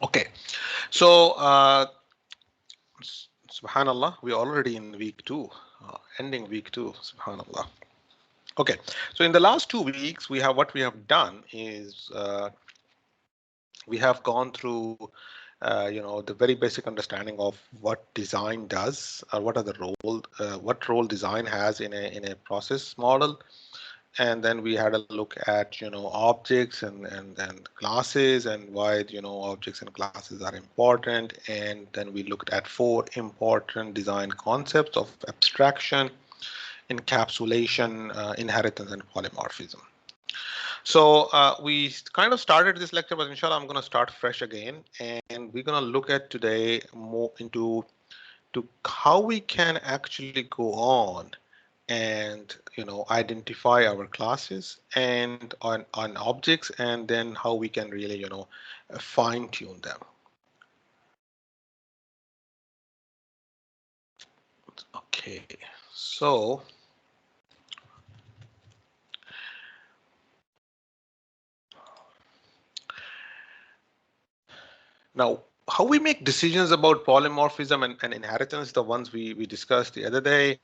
Okay, so subhanallah, we're already in week two, ending week two, subhanallah. Okay, so in the last 2 weeks, what we have done is we have gone through the very basic understanding of what design does, or what are the what role design has in a process model. And then we had a look at objects and classes, and why objects and classes are important. And then we looked at four important design concepts of abstraction, encapsulation, inheritance, and polymorphism. So we kind of started this lecture, but inshallah I'm going to start fresh again, and we're going to look at today more into to how we can actually go on and identify our classes and on objects, and then how we can really fine tune them. Okay, so now how we make decisions about polymorphism and inheritance, the ones we discussed the other day,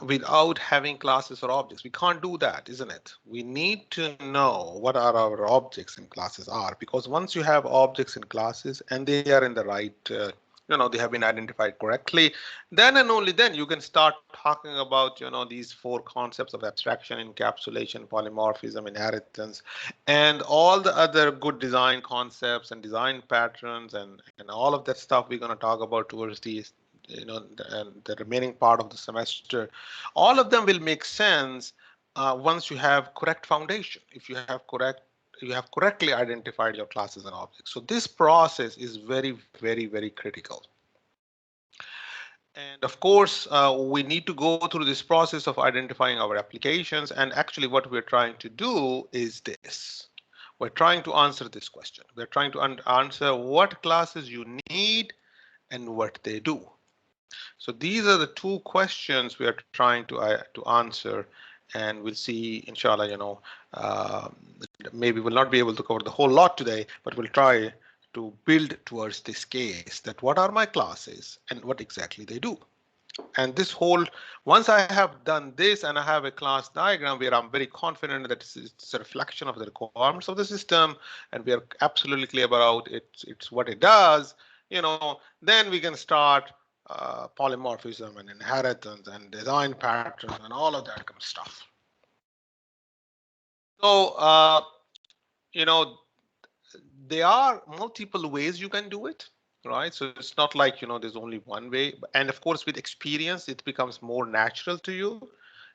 without having classes or objects. We can't do that, isn't it? We need to know what are our objects and classes are, because once you have objects and classes and they are in the right, they have been identified correctly, then and only then you can start talking about, these four concepts of abstraction, encapsulation, polymorphism, inheritance, and all the other good design concepts and design patterns, and all of that stuff we're going to talk about towards the remaining part of the semester. All of them will make sense once you have correct foundation. If you have correctly identified your classes and objects. So this process is very, very, very critical. And of course, we need to go through this process of identifying our applications. And actually what we're trying to do is this. We're trying to answer this question. We're trying to answer what classes you need and what they do. So these are the two questions we are trying to answer, and we'll see, inshallah, uh, maybe we'll not be able to cover the whole lot today, but we'll try to build towards this case, that what are my classes and what exactly they do. And this whole, once I have done this and I have a class diagram where I'm very confident that it's a reflection of the requirements of the system, and we are absolutely clear about it's what it does, then we can start polymorphism and inheritance and design patterns and all of that kind of stuff. So, you know, there are multiple ways you can do it, right? So it's not like, there's only one way. And of course, with experience, it becomes more natural to you,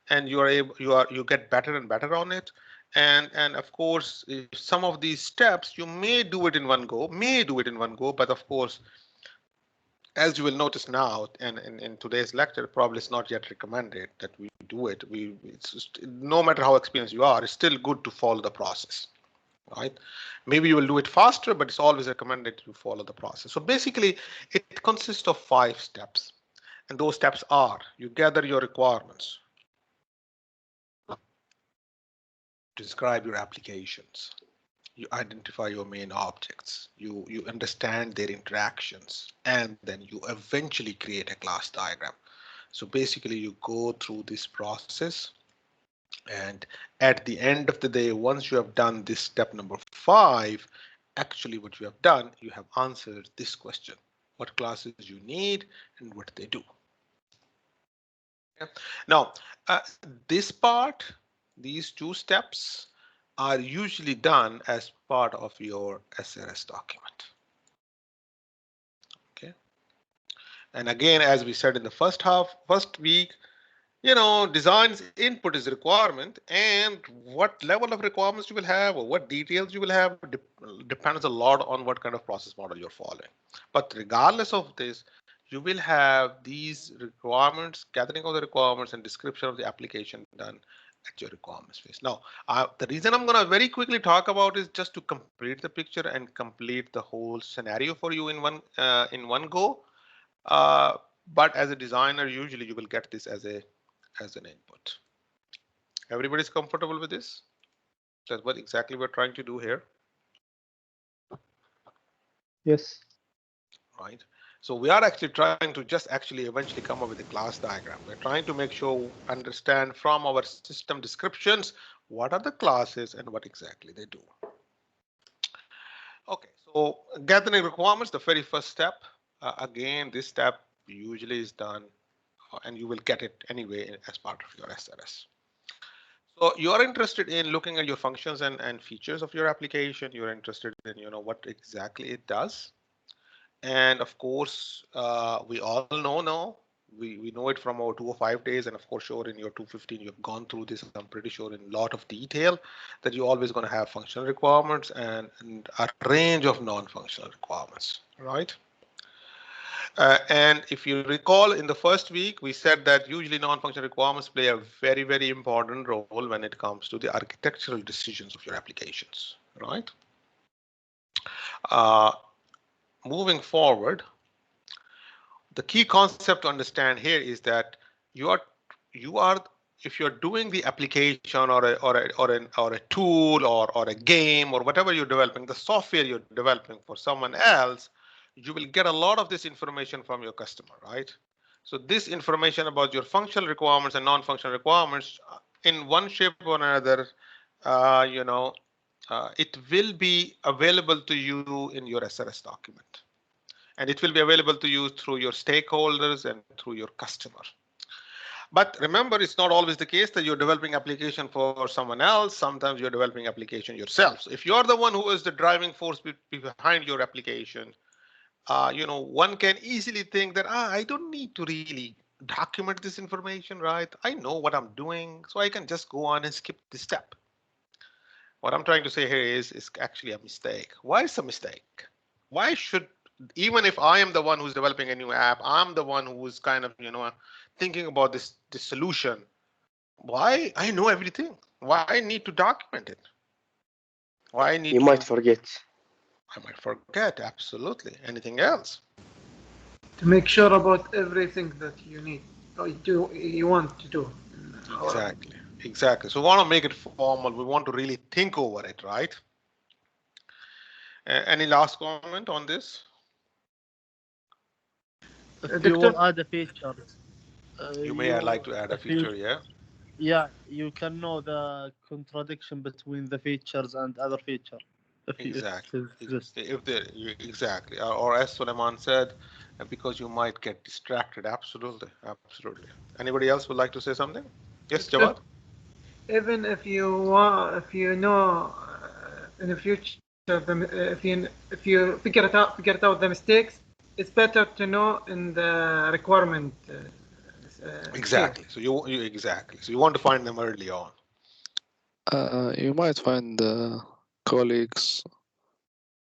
and you get better and better on it. And of course, if some of these steps, you may do it in one go, but of course, as you will notice now, and in today's lecture, probably it's not yet recommended that we do it. It's just, no matter how experienced you are, it's still good to follow the process, right? Maybe you will do it faster, but it's always recommended to follow the process. So basically, it consists of 5 steps, and those steps are: you gather your requirements, describe your applications, you identify your main objects, you understand their interactions, and then you eventually create a class diagram. So basically, you go through this process, and at the end of the day, once you have done this step number 5, actually what you have done, you have answered this question: what classes you need and what they do. Okay. Now, this part, these 2 steps are usually done as part of your SRS document. Okay. And again, as we said in the first week, design's input is requirement, and what level of requirements you will have or what details you will have depends a lot on what kind of process model you're following. But regardless of this, you will have these requirements, gathering of the requirements and description of the application done at your requirements phase. Now, the reason I'm going to very quickly talk about is just to complete the picture and complete the whole scenario for you in one go. Uh, but as a designer, usually you will get this as an input. Everybody's comfortable with this? That's what exactly we're trying to do here. Yes. right? So we are actually trying to just actually eventually come up with a class diagram. We're trying to make sure understand from our system descriptions what are the classes and what exactly they do. Okay, so gathering requirements, the very first step. Again, this step usually is done, and you will get it anyway as part of your SRS. So you are interested in looking at your functions and features of your application. You're interested in what exactly it does. And of course, we all know now, we know it from our 205 days, and of course, sure, in your 215, you've gone through this, I'm pretty sure, in a lot of detail, that you're always going to have functional requirements and a range of non-functional requirements, right? And if you recall, in the first week, we said that usually non-functional requirements play a very, very important role when it comes to the architectural decisions of your applications, right? Uh, Moving forward, the key concept to understand here is that you are you are if you're doing the application or a tool or a game or whatever you're developing, the software you're developing for someone else, you will get a lot of this information from your customer, right? So this information about your functional requirements and non-functional requirements, in one shape or another, it will be available to you in your SRS document, and it will be available to you through your stakeholders and through your customer. But remember, it's not always the case that you're developing application for someone else. Sometimes you're developing application yourself. So if you're the one who is the driving force behind your application, one can easily think that I don't need to really document this information, right? I know what I'm doing, so I can just go on and skip this step. What I'm trying to say here is actually a mistake. Why is a mistake? Why should, even if I am the one who's developing a new app, I'm the one who's kind of thinking about this solution. Why I know everything? Why I need to document it? Why I need You to might do? forget. I might forget. Absolutely. Anything else? To make sure about everything that you need or you want to do. Exactly. Exactly. So we want to make it formal. We want to really think over it, right? Any last comment on this? If you Doctor, will add a feature, You may like to add a if you, feature, yeah? yeah, you can know the contradiction between the features and other feature if Exactly. it exists. If there, exactly. Or as Suleiman said, because you might get distracted. Absolutely. Absolutely. Anybody else would like to say something? Yes, Doctor, Jawad? even if you know in the future, if you figure it out the mistakes, it's better to know in the requirement field. Exactly. So you exactly. So you want to find them early on. You might find colleagues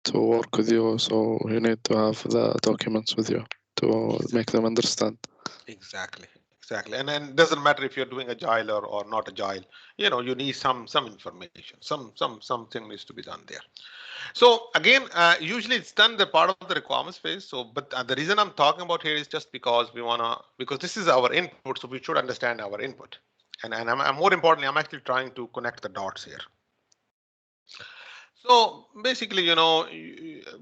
to work with you, so you need to have the documents with you to make them understand. Exactly. Exactly. And then it doesn't matter if you're doing agile or not agile. You need some information. Something needs to be done there. So again, usually it's done the part of the requirements phase. So, but the reason I'm talking about here is just because because this is our input, so we should understand our input. And I'm more importantly, I'm actually trying to connect the dots here. So basically,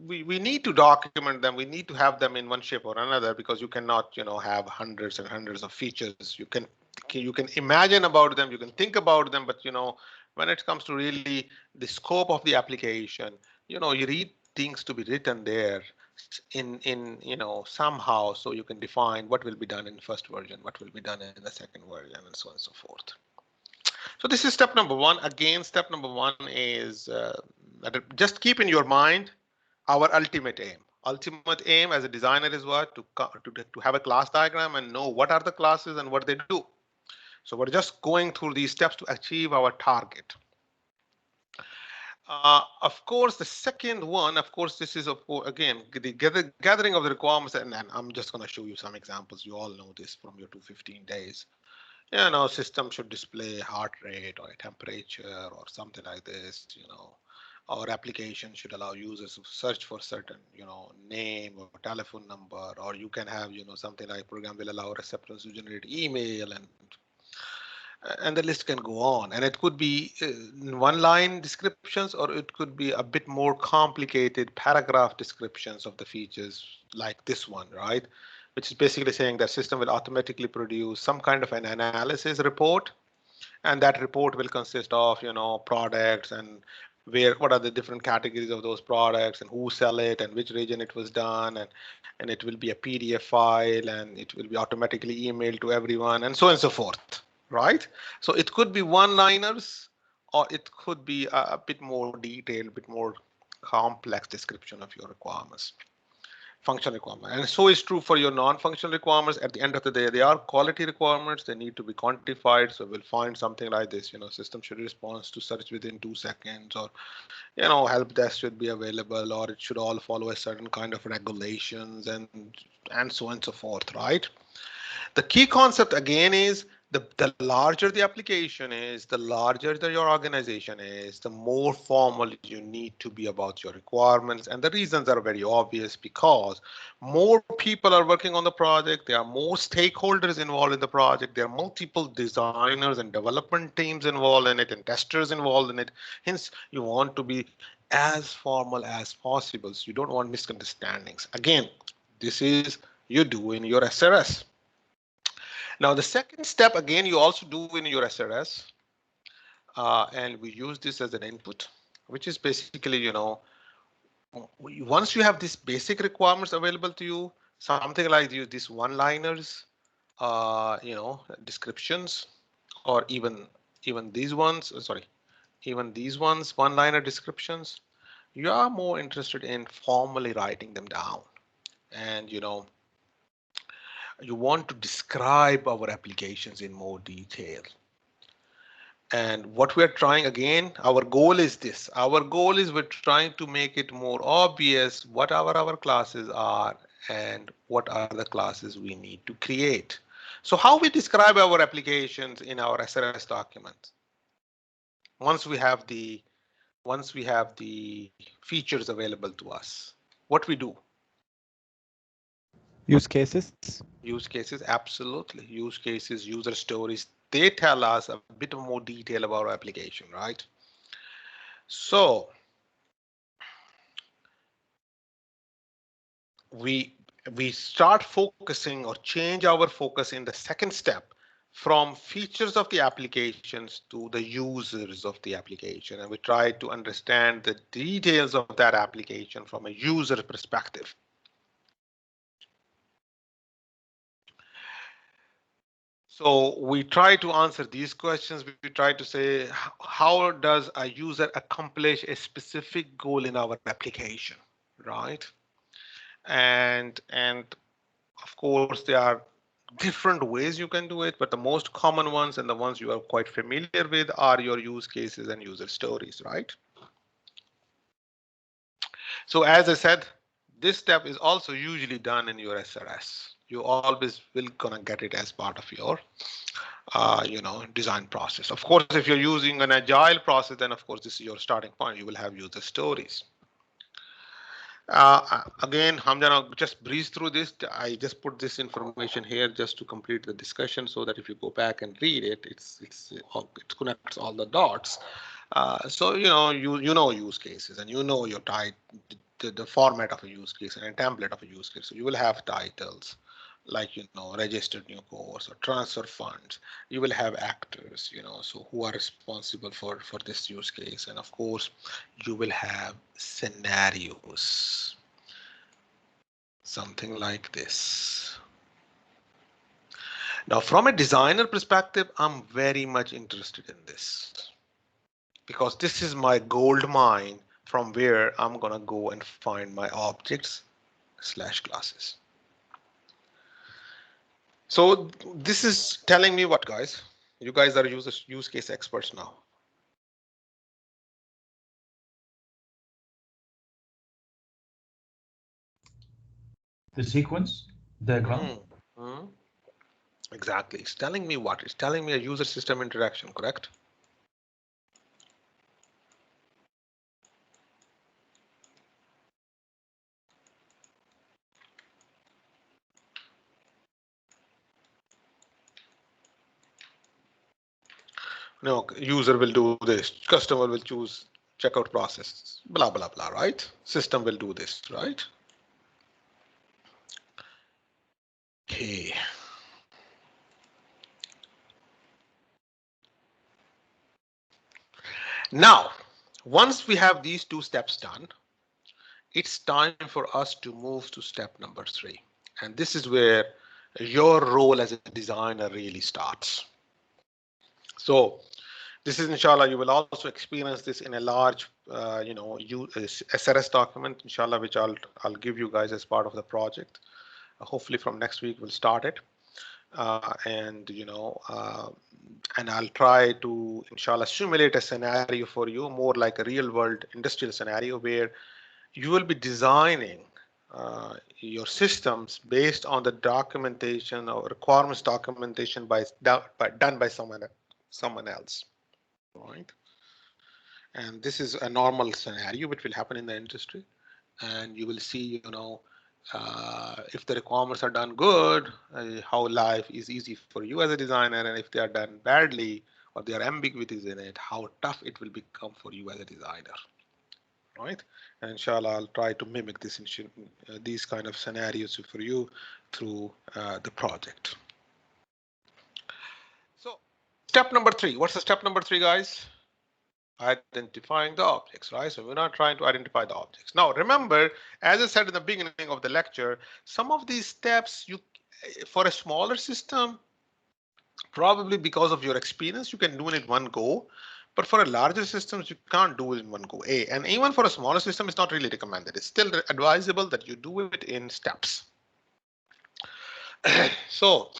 we need to document them. We need to have them in one shape or another, because you cannot, have hundreds and hundreds of features. You can imagine about them, you can think about them, but when it comes to really the scope of the application, you need things to be written there in somehow, so you can define what will be done in the first version, what will be done in the second version, and so on and so forth. So this is step number one. Again, step number one is just keep in your mind our ultimate aim. Ultimate aim as a designer is what? To have a class diagram and know what are the classes and what they do. So we're just going through these steps to achieve our target. Of course, the second one, of course, this is again the gathering of the requirements, and I'm just going to show you some examples. You all know this from your 215 days. System should display heart rate or a temperature or something like this. Our application should allow users to search for certain, name or telephone number, or you can have, something like program will allow receptors to generate email, and the list can go on. And it could be one-line descriptions, or it could be a bit more complicated paragraph descriptions of the features, like this one, right? Which is basically saying that system will automatically produce some kind of an analysis report, and that report will consist of, you know, products and what are the different categories of those products and who sell it and which region it was done, and it will be a PDF file, and it will be automatically emailed to everyone, and so on and so forth, right? So it could be one-liners, or it could be a bit more detailed, a bit more complex description of your requirements. Function requirement, and so is true for your non-functional requirements. At the end of the day, they are quality requirements. They need to be quantified. So we'll find something like this, you know, system should respond to search within 2 seconds, or, you know, help desk should be available, or it should all follow a certain kind of regulations, and so on and so forth, right? The key concept again is the larger the application is, the larger your organization is, the more formal you need to be about your requirements. And the reasons are very obvious, because more people are working on the project, there are more stakeholders involved in the project, there are multiple designers and development teams involved in it, and testers involved in it. Hence, you want to be as formal as possible, so you don't want misunderstandings. Again, this is you do in your SRS. Now, the second step, again, you also do in your SRS, and we use this as an input, which is basically, you know, once you have these basic requirements available to you, something like these one-liners, you know, descriptions, or even these ones, sorry, even these ones, one-liner descriptions, you are more interested in formally writing them down, and, you know, you want to describe our applications in more detail. And what we're trying, again, our goal is this. Our goal is we're trying to make it more obvious what our classes are and what are the classes we need to create. So how we describe our applications in our SRS document. Once we have the features available to us, what we do? Use cases. Use cases, absolutely. Use cases, user stories, they tell us a bit more detail about our application, right? So we start focusing, or change our focus in the second step, from features of the applications to the users of the application, and we try to understand the details of that application from a user perspective. So we try to answer these questions. We try to say, how does a user accomplish a specific goal in our application, right? And of course, there are different ways you can do it, but the most common ones, and the ones you are quite familiar with, are your use cases and user stories, right? So as I said, this step is also usually done in your SRS. You always will gonna get it as part of your you know, design process. Of course, if you're using an agile process, then of course this is your starting point. You will have user stories. Again, I'm gonna just breeze through this. I just put this information here just to complete the discussion, so that if you go back and read it, it connects all the dots. So you know, you know use cases, and you know your the format of a use case and a template of a use case. So you will have titles, like, you know, registered new course or transfer funds. You will have actors, you know, so who are responsible for this use case, and of course you will have scenarios, something like this. Now, from a designer perspective, I'm very much interested in this, because this is my gold mine from where I'm gonna go and find my objects / classes. So this is telling me what, guys? You guys are use case experts now. The sequence diagram. Exactly. It's telling me what? It's telling me a user system interaction, correct? no, user will do this, customer will choose checkout process, blah, blah, blah, right? System will do this, right? Okay. Now, once we have these two steps done, it's time for us to move to step number 3. And this is where your role as a designer really starts. So this is, inshallah, you will also experience this in a large, SRS document, inshallah, which I'll give you guys as part of the project. Hopefully from next week we'll start it. And I'll try to, inshallah, simulate a scenario for you, more like a real world industrial scenario where you will be designing your systems based on the documentation or requirements documentation done by someone else, right? And this is a normal scenario which will happen in the industry, and you will see, if the requirements are done good, how life is easy for you as a designer, and if they are done badly or there are ambiguities in it, how tough it will become for you as a designer, right? And inshallah, I'll try to mimic this these kind of scenarios for you through the project. So step number 3, what's the step number 3, guys? Identifying the objects, right? So we're not trying to identify the objects. Now remember, as I said in the beginning of the lecture, some of these steps, for a smaller system, probably because of your experience, you can do it in one go. But for a larger systems, you can't do it in one go. And even for a smaller system, it's not really recommended. It's still advisable that you do it in steps. So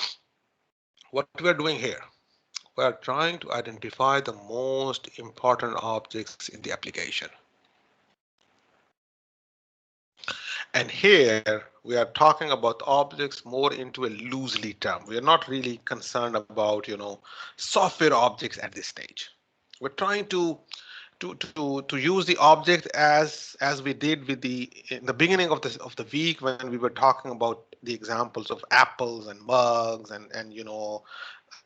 what we're doing here, we are trying to identify the most important objects in the application. And here we are talking about objects more into a loosely term. We are not really concerned about, software objects at this stage. We're trying to use the object as we did with in the beginning of the week when we were talking about the examples of apples and mugs and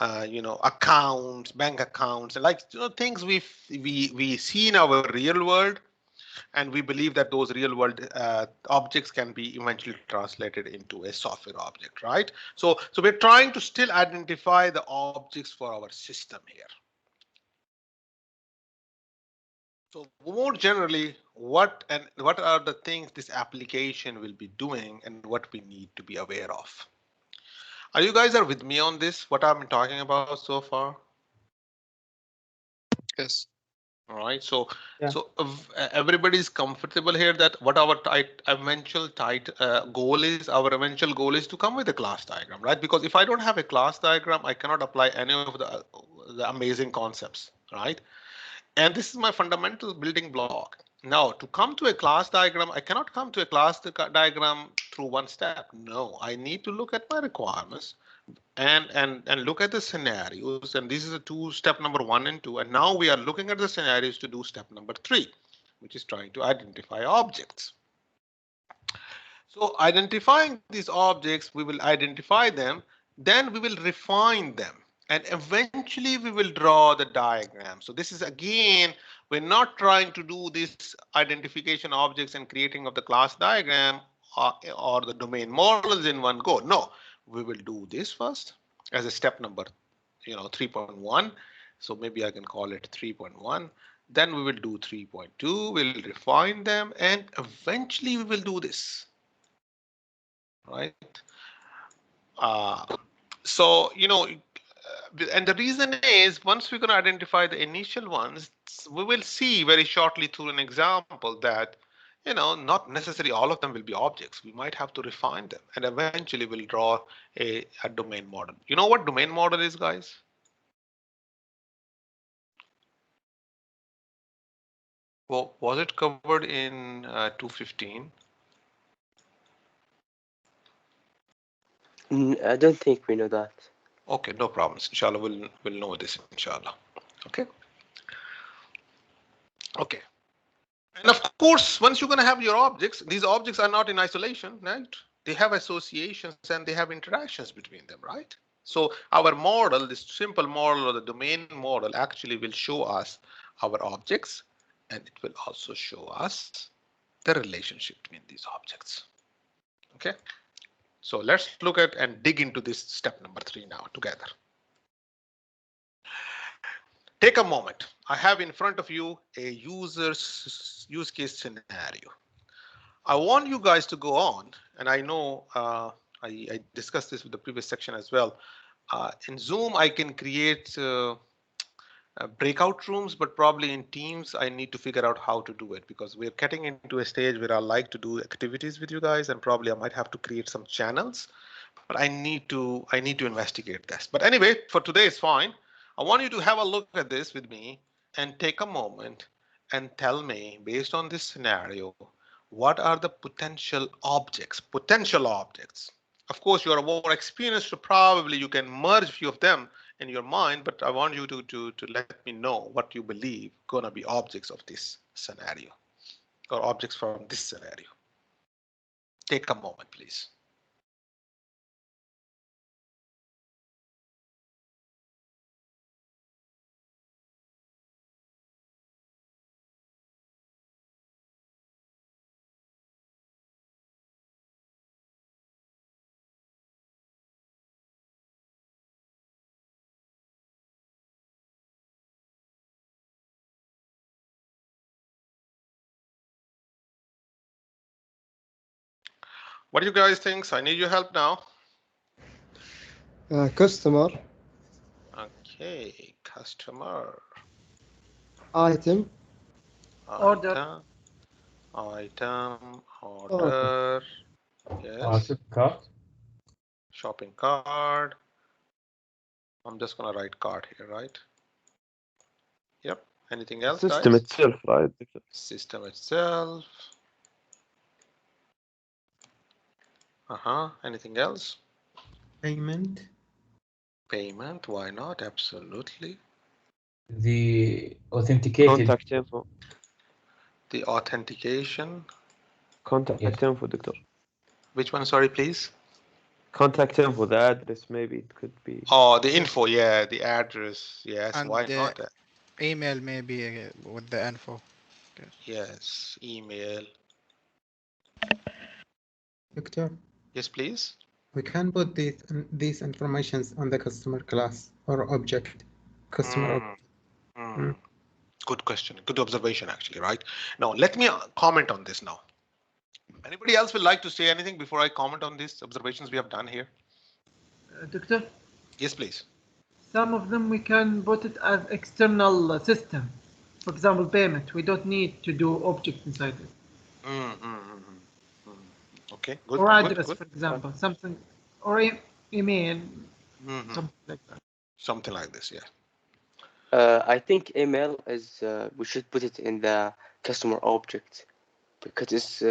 accounts, bank accounts, and things we see in our real world, and we believe that those real world objects can be eventually translated into a software object, right? So we're trying to still identify the objects for our system here. So more generally, what are the things this application will be doing and what we need to be aware of? Are you guys with me on this? What I've been talking about so far? Yes. All right. So Yeah. everybody's comfortable here that what our eventual goal is. Our eventual goal is to come with a class diagram, right? Because if I don't have a class diagram, I cannot apply any of the amazing concepts, right? And this is my fundamental building block. Now, to come to a class diagram, I cannot come to a class diagram through one step. No, I need to look at my requirements and look at the scenarios. And this is step number 1 and 2. And now we are looking at the scenarios to do step number 3, which is trying to identify objects. So identifying these objects, we will identify them, then we will refine them. And eventually we will draw the diagram. So this is again, we're not trying to do this identification objects and creating of the class diagram or the domain models in one go. No, we will do this first as a step number 3.1. So maybe I can call it 3.1. Then we will do 3.2. We'll refine them and eventually we will do this. Right. So, and the reason is once we're going to identify the initial ones, we will see very shortly through an example that, not necessarily all of them will be objects. We might have to refine them and eventually we'll draw a domain model. You know what domain model is, guys? Well, was it covered in 215? I don't think we know that. Okay, no problems. Inshallah, we'll know this, inshallah. Okay. Okay. And of course, once you're going to have your objects, these objects are not in isolation, right? They have associations and they have interactions between them, right? So our model, this simple model or the domain model actually will show us our objects, and it will also show us the relationship between these objects. Okay, so let's look at and dig into this step number 3 now together. Take a moment. I have in front of you a user's use case scenario. I want you guys to go on, and I know I discussed this with the previous section as well. In Zoom, I can create breakout rooms, but probably in Teams, I need to figure out how to do it because we're getting into a stage where I like to do activities with you guys, and probably I might have to create some channels. But I need to investigate this. But anyway, for today, it's fine. I want you to have a look at this with me and take a moment and tell me, based on this scenario, what are the potential objects? Of course, you are more experienced, so probably you can merge a few of them in your mind, but I want you to let me know what you believe gonna be objects of this scenario or objects from this scenario. Take a moment, please. What do you guys think? I need your help now. Customer. Okay, customer. Item. Order. Item, order. Yes. Cart. Shopping cart. I'm just gonna write cart here, right? Yep. Anything else? System guys? itself, right? System itself. Anything else? Payment. Payment. Why not? Absolutely. The authenticated Contact info. The authentication. Contact Yes. info, Doctor. Which one? Sorry, please. Contact info, the address, maybe it could be. Oh, the info. Yeah, the address. Yes. And Why not? Email maybe with the info. Yes. Email. Victor, Yes, please. we can put these informations on the customer class or object. Customer object. Good question. Good observation, actually, right? Now, let me comment on this now. Anybody else would like to say anything before I comment on these observations we have done here? Doctor, Yes, please. some of them we can put it as external system. For example, payment. We don't need to do object inside it. Okay, good. Or address, good. for example, something, or email, something like that. Something like this, yeah. I think email is we should put it in the customer object because it's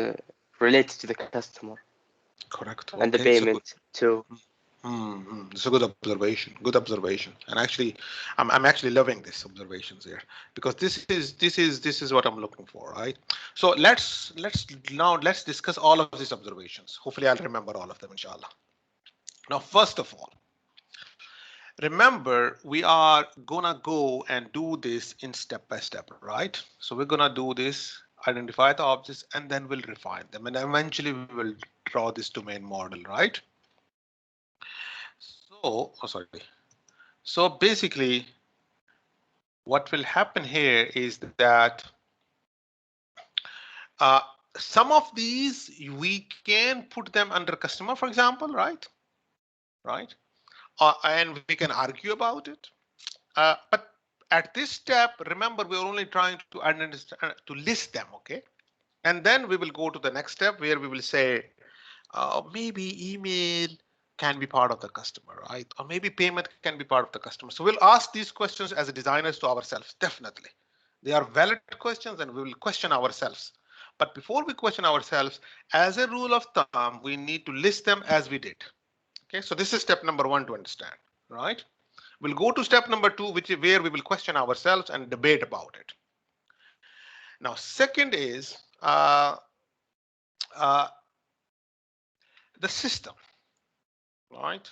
related to the customer. Correct. And the payment too. It's a good observation. Good observation. And actually, I'm actually loving these observations here because this is what I'm looking for, right? So let's discuss all of these observations. Hopefully, I'll remember all of them, inshallah. Now, first of all, remember we are gonna go and do this in step by step, right? So we're gonna do this, identify the objects, and then we'll refine them, and eventually we will draw this domain model, right? So basically what will happen here is that some of these we can put them under customer, for example, right? And we can argue about it. But at this step, remember, we're only trying to understand, to list them, okay? And then we will go to the next step where we will say, maybe email can be part of the customer, right? Or maybe payment can be part of the customer. So we'll ask these questions as designers to ourselves, definitely. They are valid questions and we will question ourselves. But before we question ourselves, as a rule of thumb, we need to list them as we did. Okay, so this is step number 1 to understand, right? We'll go to step number 2, which is where we will question ourselves and debate about it. Now, second is the system, right?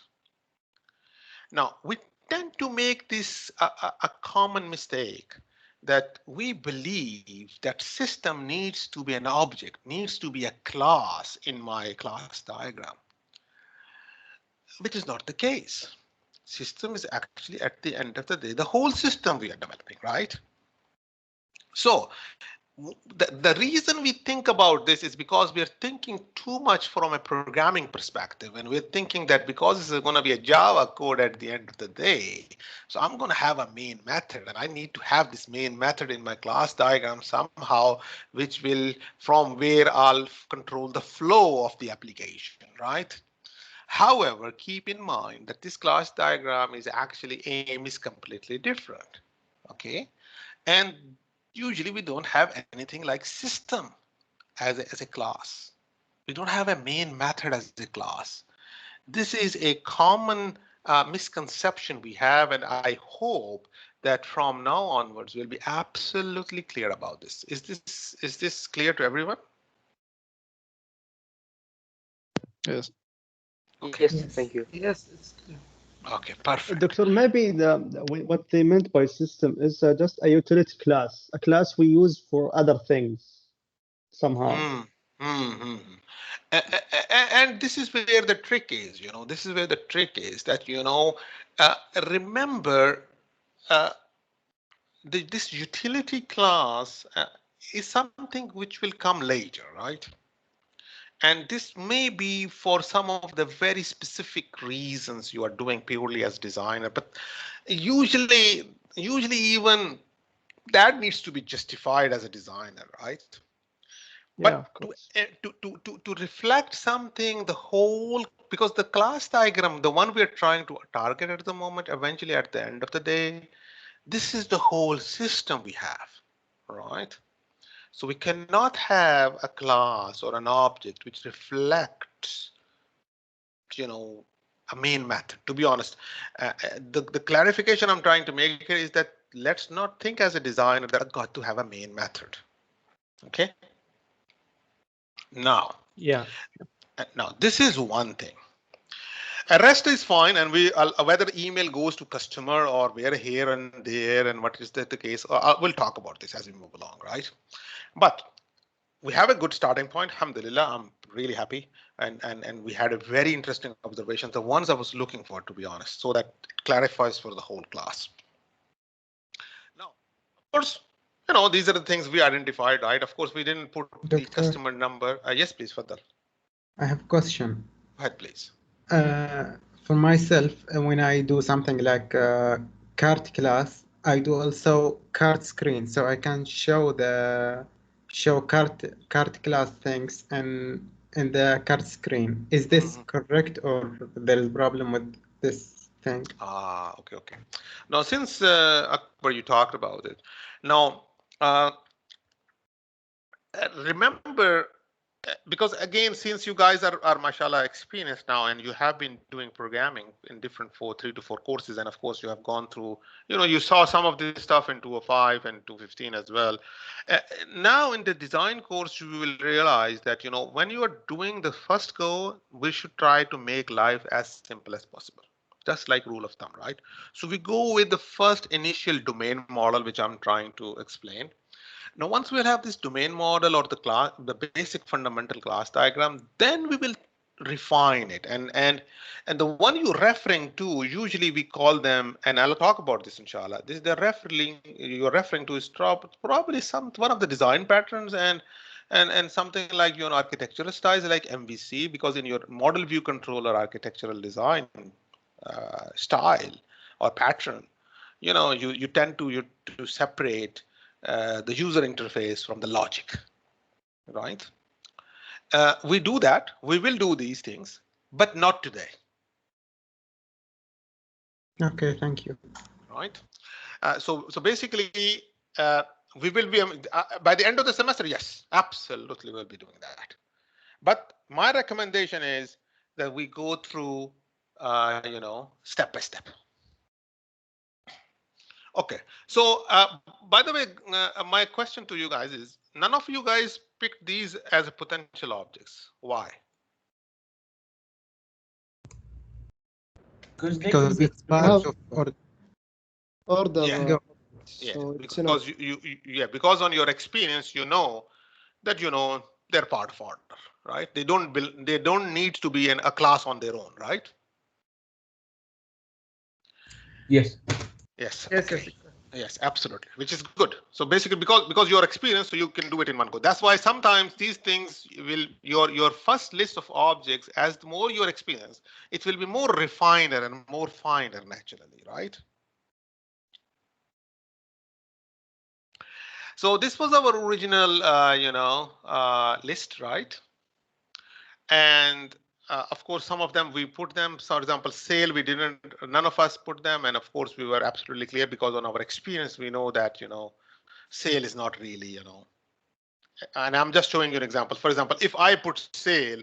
Now, we tend to make this a common mistake, that we believe that system needs to be an object, needs to be a class in my class diagram, which is not the case. System is actually, at the end of the day, the whole system we are developing, right? So the reason we think about this is because we are thinking too much from a programming perspective, and we're thinking that because this is going to be a Java code at the end of the day, so I'm going to have a main method, and I need to have this main method in my class diagram somehow, which will, from where I'll control the flow of the application, right? However, keep in mind that this class diagram is actually aim is completely different. Okay, and usually we don't have anything like system as a class. We don't have a main method as a class. This is a common misconception we have, and I hope that from now onwards we'll be absolutely clear about this. Is this clear to everyone? Yes. Okay. Yes, Yes. thank you. Yes, it's clear. Okay, perfect. Doctor, maybe what they meant by system is just a utility class, a class we use for other things somehow. And this is where the trick is, this is where the trick is, that, remember, this utility class is something which will come later, right? And this may be for some of the very specific reasons you are doing purely as designer, but usually even that needs to be justified as a designer, right? Yeah, But of course. to reflect something, the whole, because the class diagram, the one we are trying to target at the moment, eventually at the end of the day, this is the whole system we have, right? So we cannot have a class or an object which reflects, a main method. To be honest, the clarification I'm trying to make here is that let's not think as a designer that I've got to have a main method. Okay. Now, this is one thing. Rest is fine, and whether email goes to customer or we're here and there, and what is the case, we'll talk about this as we move along, right? But we have a good starting point. Alhamdulillah, I'm really happy, and we had a very interesting observation, the ones I was looking for, to be honest, so that it clarifies for the whole class. Now, of course, these are the things we identified, right? Of course, we didn't put the customer number. Yes, please, Fadal. I have a question. Go ahead, please. For myself, when I do something like cart class, I do also cart screen, so I can show cart class things and in the cart screen. Is this correct, or there is a problem with this thing? Okay. Now, since Akbar, you talked about it. Now, remember, because again, since you guys are mashallah experienced now, and you have been doing programming in different 3 to 4 courses, and of course you have gone through, you saw some of this stuff in 205 and 215 as well. Now in the design course, you will realize that, when you are doing the first go, we should try to make life as simple as possible. Just like rule of thumb, right? So we go with the first initial domain model, which I'm trying to explain. Now, once we'll have this domain model or the basic fundamental class diagram, then we will refine it. And the one you're referring to, usually we call them, and I'll talk about this inshallah. This you're referring to is probably one of the design patterns and something like your architectural styles like MVC, because in your model view controller architectural design style or pattern, you tend to separate the user interface from the logic, right? We do that. We will do these things, but not today. Okay, thank you. Right. So basically, we will be by the end of the semester. Yes, absolutely, we'll be doing that. But my recommendation is that we go through, step by step. Okay, so by the way, my question to you guys is, none of you guys picked these as potential objects. Why? Because it's part of order. Yeah. So Yeah, it's enough. because because on your experience, you know that they're part of order, right? They don't need to be a class on their own, right? Yes. Yes. Yes, Okay. yes. Yes, absolutely, which is good. So basically, because you're experienced, so you can do it in one go. That's why sometimes these things will your first list of objects, as the more your experience, it will be more refiner and more finer naturally, right? So this was our original, list, right? And of course, some of them we put them. So, for example, sale, we didn't. None of us put them, and of course, we were absolutely clear because on our experience, we know that sale is not really. And I'm just showing you an example. For example, if I put sale,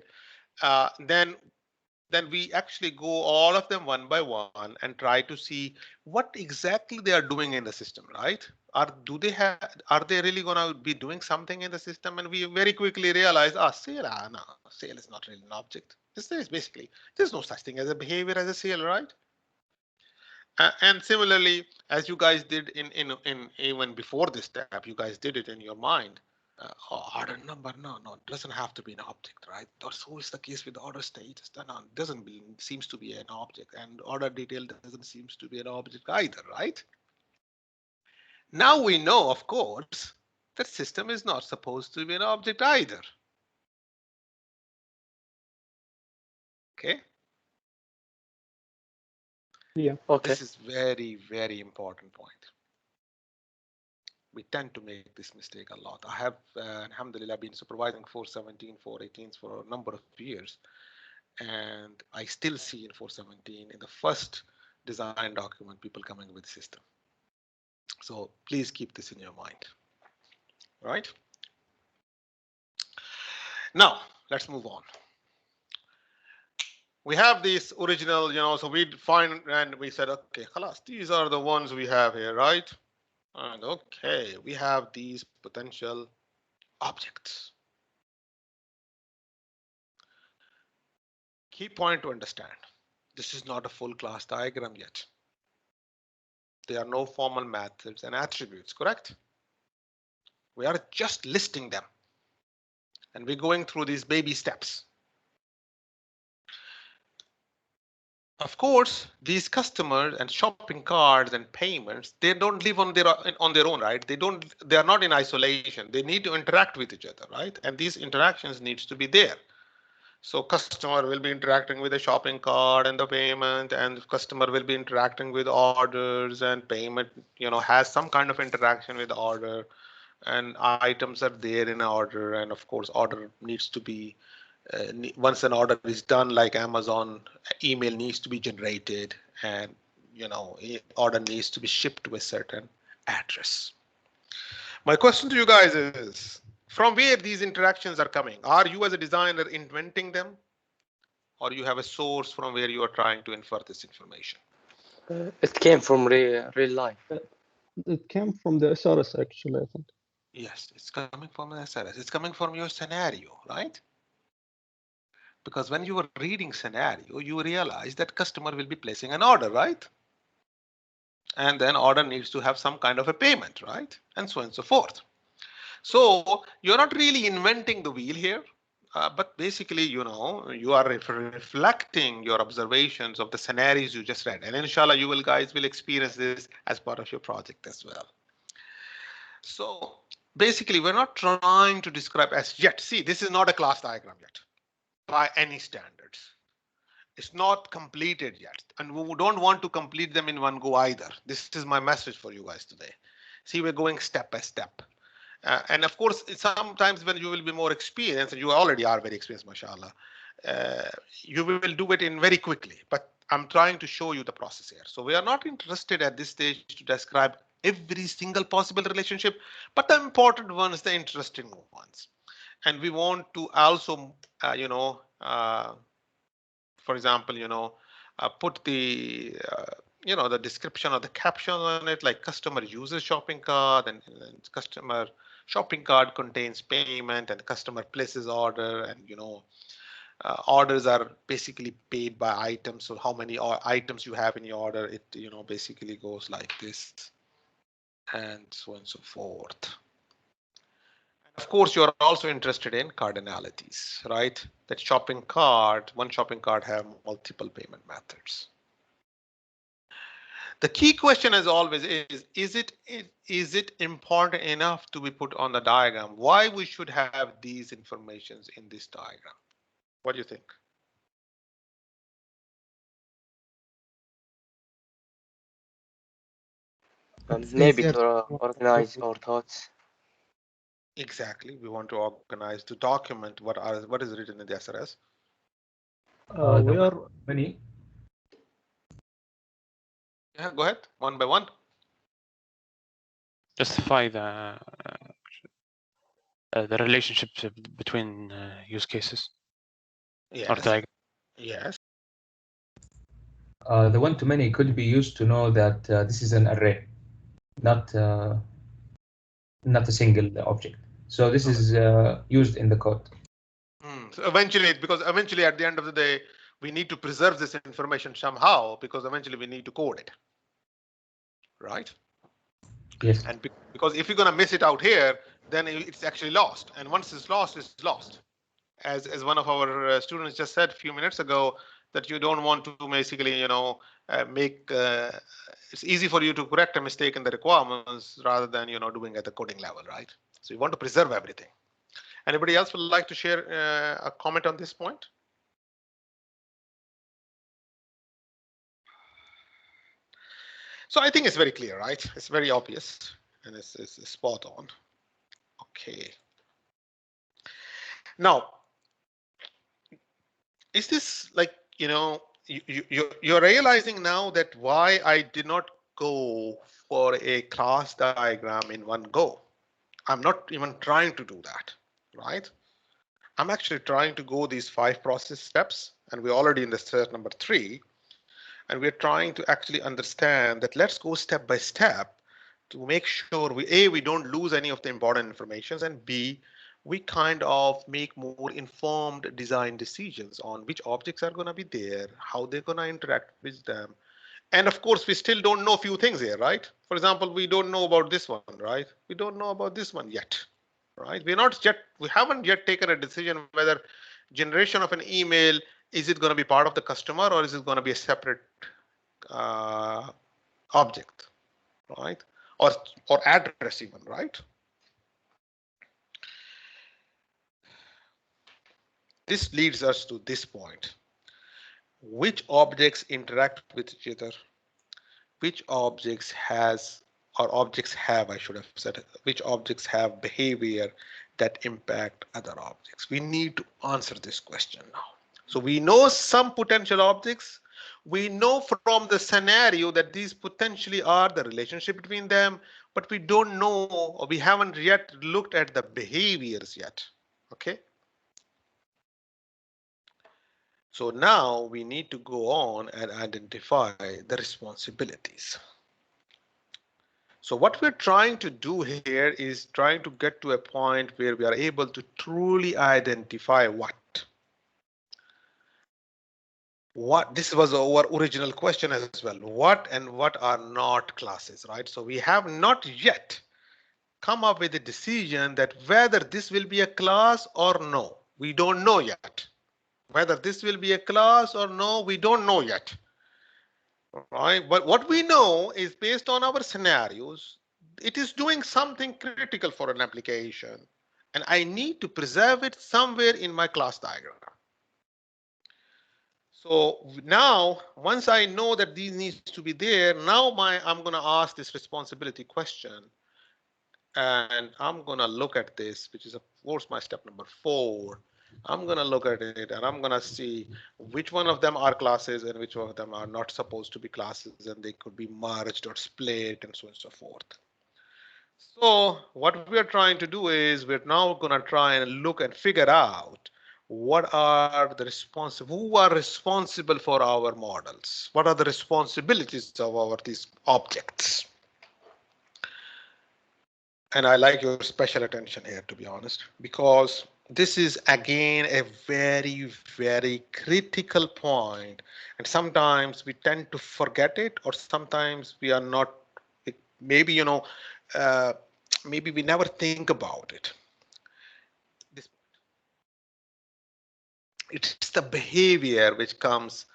then we actually go all of them one by one and try to see what exactly they are doing in the system, right? Are they really going to be doing something in the system? And we very quickly realize, sale, no, sale is not really an object. This is basically, there's no such thing as a behavior as a sale, right? And similarly, as you guys did in even before this step, you guys did it in your mind. Order number, no, it doesn't have to be an object, right? So is the case with order status. No, it doesn't seems to be an object, and order detail doesn't seems to be an object either, right? Now we know, of course, that system is not supposed to be an object either. Okay. Yeah. Okay. This is very, very important point. We tend to make this mistake a lot. I have, alhamdulillah, been supervising 417, 418s for a number of years. And I still see in 417 in the first design document people coming with system. So please keep this in your mind. Right? Now let's move on. We have this original, so we defined and we said, okay, khalas, these are the ones we have here, right? And okay, we have these potential objects. Key point to understand, this is not a full class diagram yet. There are no formal methods and attributes, correct? We are just listing them. And we're going through these baby steps. Of course, these customers and shopping carts and payments, they don't live on their own, right? They are not in isolation. They need to interact with each other, right? And these interactions needs to be there. So customer will be interacting with the shopping cart and the payment, and customer will be interacting with orders, and payment, has some kind of interaction with order, and items are there in order, and of course order needs to be once an order is done, like Amazon, email needs to be generated, and order needs to be shipped to a certain address. My question to you guys is, from where these interactions are coming? Are you as a designer inventing them, or you have a source from where you are trying to infer this information? It came from real life. It came from the SRS, actually, I think. Yes, it's coming from the SRS. It's coming from your scenario, right? Because when you were reading scenario, you realize that customer will be placing an order, right? And then order needs to have some kind of a payment, right? And so on and so forth. So you're not really inventing the wheel here, but basically, you are reflecting your observations of the scenarios you just read. And inshallah, you guys will experience this as part of your project as well. So basically, we're not trying to describe as yet. See, this is not a class diagram yet by any standards. It's not completed yet, and we don't want to complete them in one go either. This is my message for you guys today. See, we're going step by step. And of course, sometimes when you will be more experienced, and you already are very experienced, mashallah, you will do it in very quickly. But I'm trying to show you the process here. So we are not interested at this stage to describe every single possible relationship, but the important ones, the interesting ones. And we want to also, for example, put the the description or the caption on it, like customer uses shopping cart, and customer shopping cart contains payment, and the customer places order, and Orders are basically paid by items. So how many items you have in your order, it basically goes like this, and so on and so forth. Of course, you're also interested in cardinalities, right? That one shopping cart have multiple payment methods. The key question as always is it important enough to be put on the diagram? Why we should have these informations in this diagram? What do you think? Maybe to organize our thoughts. Exactly. We want to organize, to document what is written in the SRS. We are many. Yeah, go ahead, one by one. Justify the relationships between use cases. Yes. Or diagram. Yes. The one-to-many could be used to know that this is an array, not a single object. So this is used in the code. So eventually, because eventually at the end of the day, we need to preserve this information somehow, because eventually we need to code it, right? Yes. And because if you're going to miss it out here, then it's actually lost. And once it's lost, it's lost. As one of our students just said a few minutes ago, that you don't want to basically, make it's easy for you to correct a mistake in the requirements rather than, doing at the coding level, right? So you want to preserve everything. Anybody else would like to share a comment on this point? So I think it's very clear, right? It's very obvious and it's spot on. Okay. Now, is this like, you're realizing now that why I did not go for a class diagram in one go? I'm not even trying to do that, right? I'm actually trying to go these 5 process steps, and we're already in the step number 3. And we're trying to actually understand that let's go step by step to make sure we don't lose any of the important information, and B, we kind of make more informed design decisions on which objects are going to be there, how they're going to interact with them. And of course, we still don't know a few things here, right? For example, we don't know about this one, right? We don't know about this one yet, right? We haven't yet taken a decision whether generation of an email, is it going to be part of the customer or is it going to be a separate object, right? Or address even, right? This leads us to this point. Which objects interact with each other? Which objects have, I should have said, which objects have behavior that impact other objects? We need to answer this question now. So we know some potential objects. We know from the scenario that these potentially are the relationship between them, but we don't know, or we haven't yet looked at the behaviors yet. Okay. So now we need to go on and identify the responsibilities. So what we're trying to do here is trying to get to a point where we are able to truly identify what this was our original question as well. What and what are not classes, right? So we have not yet come up with a decision that whether this will be a class or no. We don't know yet. Whether this will be a class or no, we don't know yet. Right? But what we know is based on our scenarios, it is doing something critical for an application, and I need to preserve it somewhere in my class diagram. So now, once I know that these needs to be there, now I'm going to ask this responsibility question, and I'm going to look at this, which is of course my step number 4. I'm going to look at it and I'm going to see which one of them are classes and which one of them are not supposed to be classes, and they could be merged or split and so on and so forth. So what we're trying to do is we're now going to try and look and figure out what are the who are responsible for our models? What are the responsibilities of these objects? And I like your special attention here, to be honest, because this is again a very, very critical point, and sometimes we tend to forget it, or sometimes we are not, maybe, maybe we never think about it. It's the behavior which comes,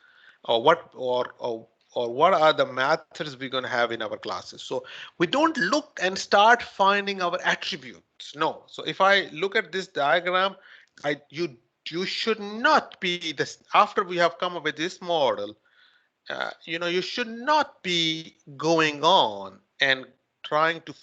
or what are the methods we're going to have in our classes. So we don't look and start finding our attributes. No. So if I look at this diagram, you should not be this, after we have come up with this model, you should not be going on and trying to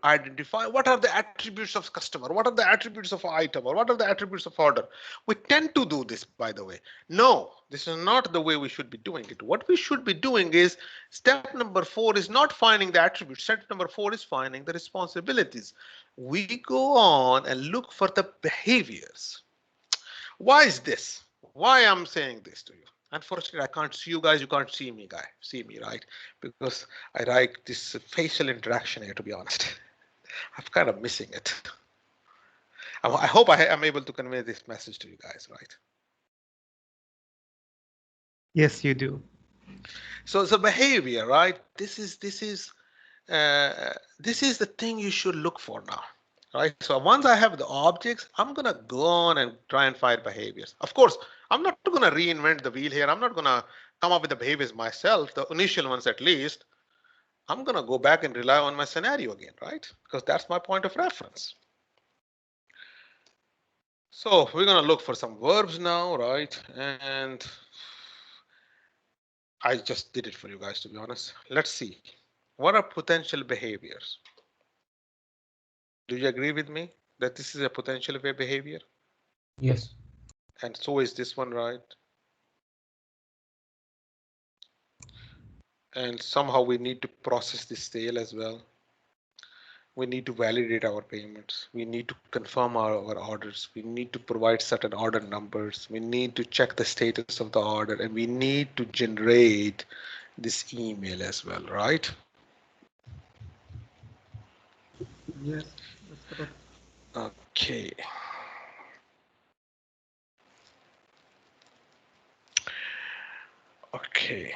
identify what are the attributes of customer, what are the attributes of item, or what are the attributes of order. We tend to do this, by the way. No, this is not the way we should be doing it. What we should be doing is, step number 4 is not finding the attributes. Step number 4 is finding the responsibilities. We go on and look for the behaviors. Why is this? Why I'm saying this to you? Unfortunately, I can't see you guys. You can't see me, right? Because I like this facial interaction here, to be honest. I'm kind of missing it. I hope I am able to convey this message to you guys, right? Yes, you do. So it's a behavior, right? This is the thing you should look for now. Right. So once I have the objects, I'm going to go on and try and find behaviors. Of course, I'm not going to reinvent the wheel here. I'm not going to come up with the behaviors myself, the initial ones at least. I'm going to go back and rely on my scenario again, right? Because that's my point of reference. So we're going to look for some verbs now, right? And I just did it for you guys, to be honest. Let's see. What are potential behaviors? Do you agree with me that this is a potential behavior? Yes. And so is this one, right? And somehow we need to process this sale as well. We need to validate our payments. We need to confirm our orders. We need to provide certain order numbers. We need to check the status of the order, and we need to generate this email as well, right? Yes, that's correct. Okay. Okay.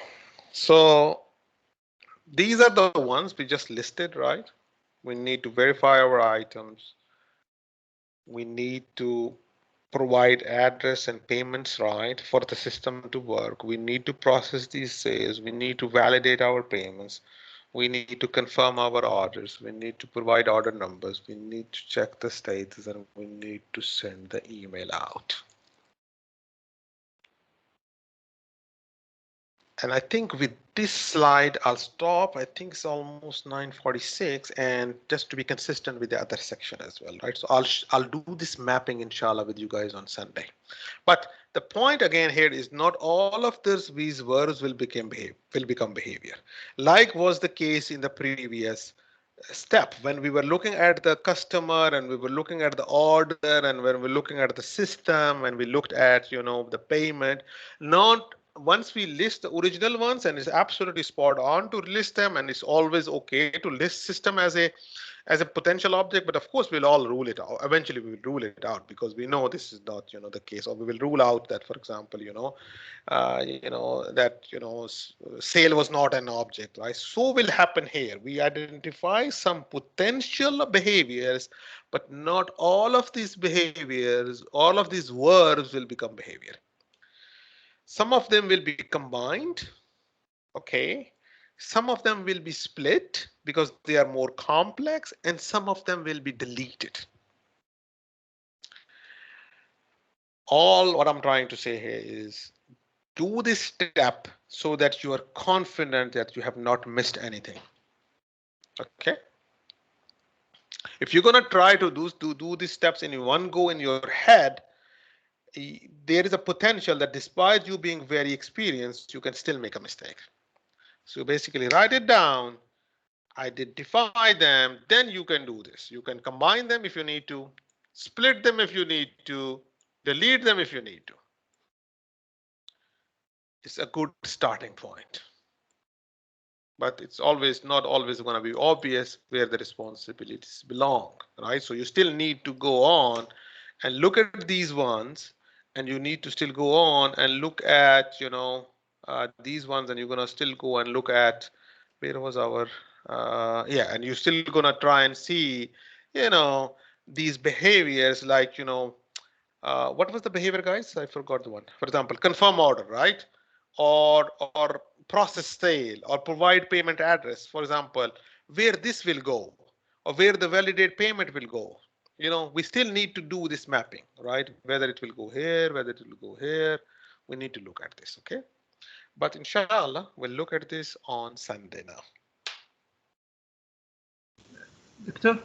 So these are the ones we just listed, right? We need to verify our items. We need to provide address and payments right for the system to work. We need to process these sales. We need to validate our payments. We need to confirm our orders. We need to provide order numbers. We need to check the status, and we need to send the email out. And I think with this slide, I'll stop. I think it's almost 9:46, and just to be consistent with the other section as well, right? So I'll do this mapping, inshallah, with you guys on Sunday. But the point again here is not all of these verbs will become behavior, like was the case in the previous step when we were looking at the customer and we were looking at the order and when we're looking at the system and we looked at the payment. Not once we list the original ones, and it's absolutely spot on to list them, and it's always okay to list system as a potential object, but of course we'll all rule it out. Eventually we will rule it out because we know this is not the case, or we will rule out that, for example, sale was not an object, right? So will happen here. We identify some potential behaviors, but not all of these behaviors, all of these verbs will become behavior. Some of them will be combined, okay? Some of them will be split because they are more complex, and some of them will be deleted. All what I'm trying to say here is do this step so that you are confident that you have not missed anything. Okay. If you're going to try to do these steps in one go in your head, there is a potential that despite you being very experienced, you can still make a mistake. So basically write it down, identify them, then you can do this. You can combine them if you need to, split them if you need to, delete them if you need to. It's a good starting point. But it's not always going to be obvious where the responsibilities belong, right? So you still need to go on and look at these ones, and you need to still go on and look at, you know, these ones, and you're gonna still go and look at, where was our, yeah, and you're still gonna try and see, you know, these behaviors, like, you know, what was the behavior, guys? I forgot the one. For example, confirm order, right? Or process sale, or provide payment address, for example, where this will go, or where the validate payment will go. You know, we still need to do this mapping, right? Whether it will go here, whether it will go here, we need to look at this, okay? But inshallah, we'll look at this on Sunday now. Doctor?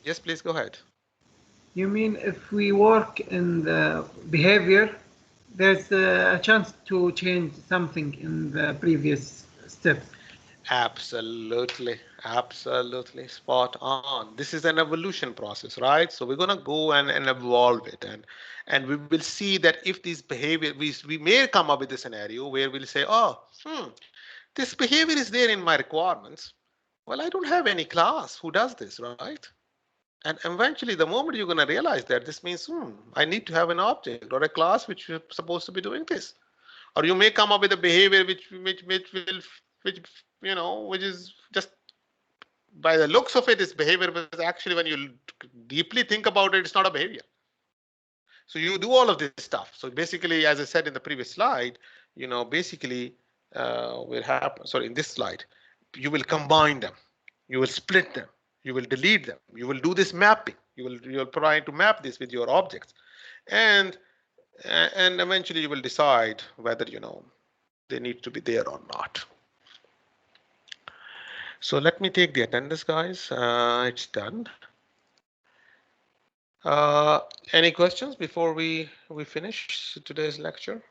Yes, please go ahead. You mean if we work in the behavior, there's a chance to change something in the previous steps? Absolutely, absolutely spot on. This is an evolution process, right? So we're gonna go and evolve it, and we will see that if this behavior, we may come up with a scenario where we'll say, oh, this behavior is there in my requirements. Well, I don't have any class who does this, right? And eventually, the moment you're gonna realize that, this means, I need to have an object or a class which is supposed to be doing this. Or you may come up with a behavior which you know, which is just, by the looks of it, is behavior, but actually when you deeply think about it, it's not a behavior. So you do all of this stuff. So basically, as I said in the previous slide, you know, basically will happen. Sorry, in this slide, you will combine them, you will split them, you will delete them, you will do this mapping, you'll try to map this with your objects, and eventually you will decide whether, you know, they need to be there or not. So let me take the attendance, guys. It's done. Any questions before we finish today's lecture?